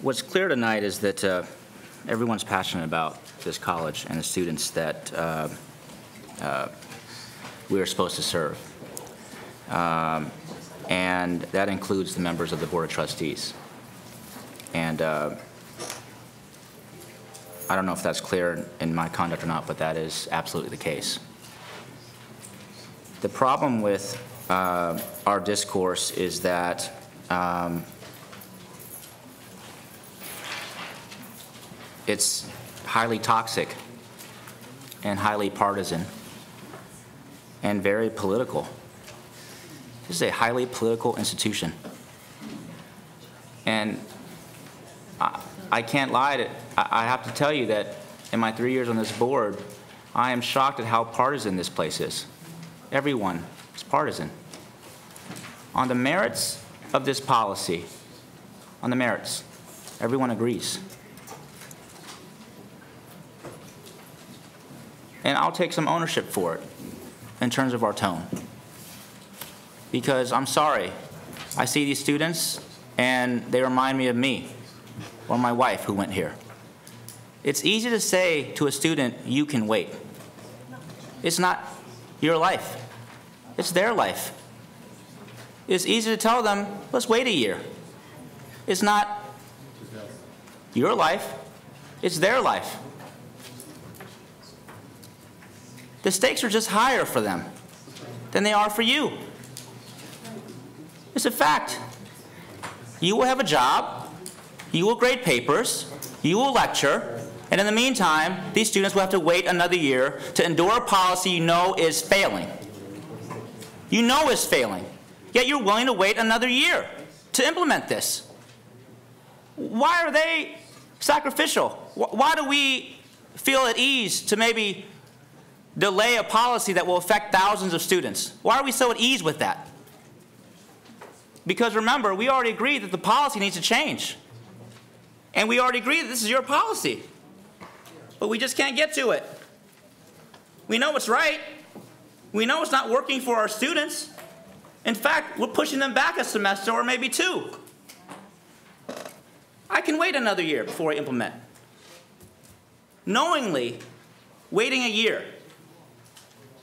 What's clear tonight is that everyone's passionate about this college and the students that we are supposed to serve. And that includes the members of the Board of Trustees. And I don't know if that's clear in my conduct or not, but that is absolutely the case. The problem with our discourse is that it's highly toxic and highly partisan and very political. This is a highly political institution. And I can't lie. I have to tell you that in my 3 years on this board, I am shocked at how partisan this place is. Everyone is partisan. On the merits of this policy, on the merits, everyone agrees. And I'll take some ownership for it in terms of our tone. Because I'm sorry, I see these students and they remind me of me or my wife who went here. It's easy to say to a student, you can wait. It's not your life. It's their life. It's easy to tell them, let's wait a year. It's not your life. It's their life. The stakes are just higher for them than they are for you. It's a fact. You will have a job, you will grade papers, you will lecture, and in the meantime, these students will have to wait another year to endure a policy you know is failing. You know is failing, yet you're willing to wait another year to implement this. Why are they sacrificial? Why do we feel at ease to maybe delay a policy that will affect thousands of students? Why are we so at ease with that? Because remember, we already agreed that the policy needs to change. And we already agreed that this is your policy. But we just can't get to it. We know it's right. We know it's not working for our students. In fact, we're pushing them back a semester or maybe two. I can wait another year before I implement. Knowingly waiting a year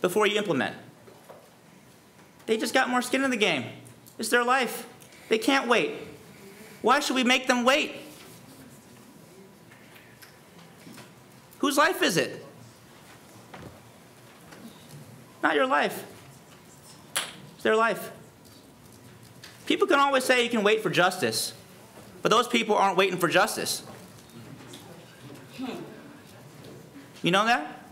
before you implement. They just got more skin in the game. It's their life. They can't wait. Why should we make them wait? Whose life is it? Not your life. It's their life. People can always say you can wait for justice, but those people aren't waiting for justice. You know that?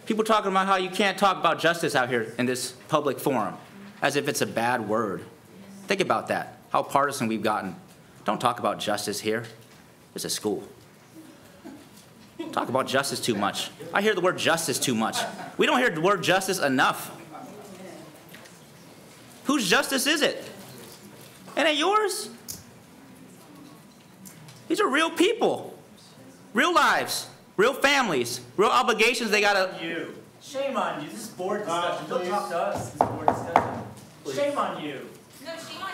People talking about how you can't talk about justice out here in this public forum, as if it's a bad word. Think about that, how partisan we've gotten. Don't talk about justice here. It's a school. Talk about justice too much. I hear the word justice too much. We don't hear the word justice enough. Whose justice is it? It ain't yours. These are real people, real lives, real families, real obligations they gotta. You. Shame on you. This is board discussion. Don't talk to us. This is board discussion. Please. Shame on you. No,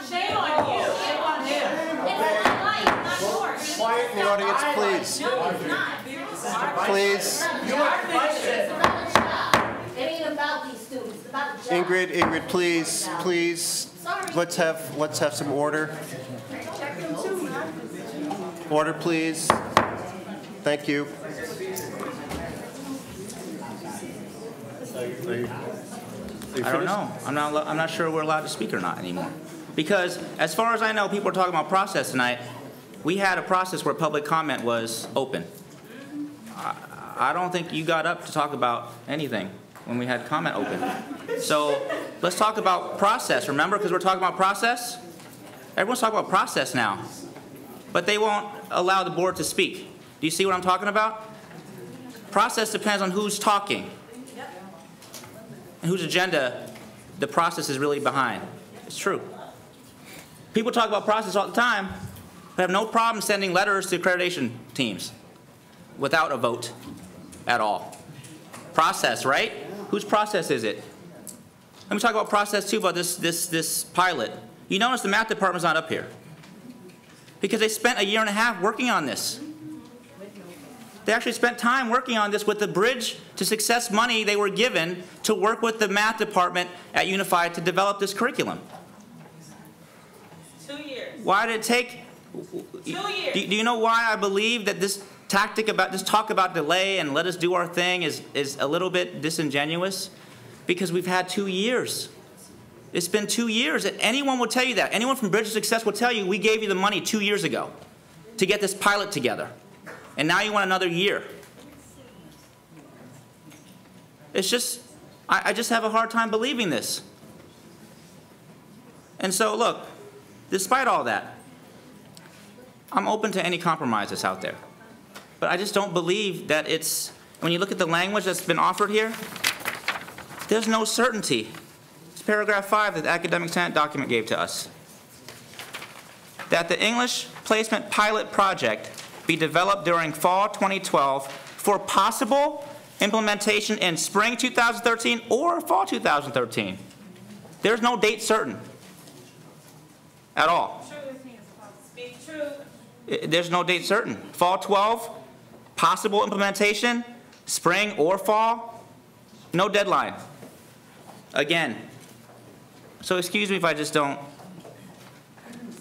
shame on you. Shame on him. It's my life, not yours. Quiet in the audience, please. No, it's not. Please. It's about a job. It ain't about these students. It's about a job. Ingrid, please. Let's have some order. Order, please. Thank you. I don't know. I'm not sure we're allowed to speak or not anymore. Because as far as I know, people are talking about process tonight. We had a process where public comment was open. I don't think you got up to talk about anything when we had comment open. So let's talk about process, remember? Because we're talking about process. Everyone's talking about process now. But they won't allow the board to speak. Do you see what I'm talking about? Process depends on who's talking and whose agenda the process is really behind. It's true. People talk about process all the time, but have no problem sending letters to accreditation teams without a vote at all. Process, right? Whose process is it? Let me talk about process too, about this pilot. You notice the math department's not up here. because they spent a year and a half working on this. They actually spent time working on this with the Bridge to Success money they were given to work with the math department at Unified to develop this curriculum. 2 years. Why did it take? 2 years. Do you know why I believe that this tactic about this talk about delay and let us do our thing is a little bit disingenuous? Because we've had 2 years. It's been 2 years, and anyone will tell you that. Anyone from Bridge to Success will tell you we gave you the money 2 years ago to get this pilot together, and now you want another year. It's just, I just have a hard time believing this. And so, look, despite all that, I'm open to any compromise that's out there. But I just don't believe that it's, when you look at the language that's been offered here, there's no certainty. It's paragraph 5 that the Academic Senate document gave to us. That the English placement pilot project be developed during fall 2012 for possible implementation in spring 2013 or fall 2013. There's no date certain at all. Speak truth. There's no date certain. Fall 12, possible implementation, spring or fall, no deadline. Again, so excuse me if I just don't,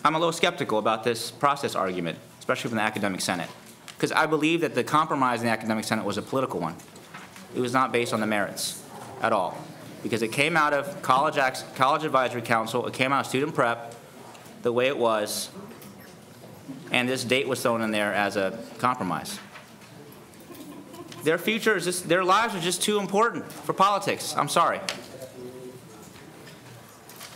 I'm a little skeptical about this process argument, especially from the Academic Senate, because I believe that the compromise in the Academic Senate was a political one. It was not based on the merits at all, because it came out of College Advisory Council, it came out of student prep the way it was, and this date was thrown in there as a compromise. Their future is just, their lives are just too important for politics. I'm sorry.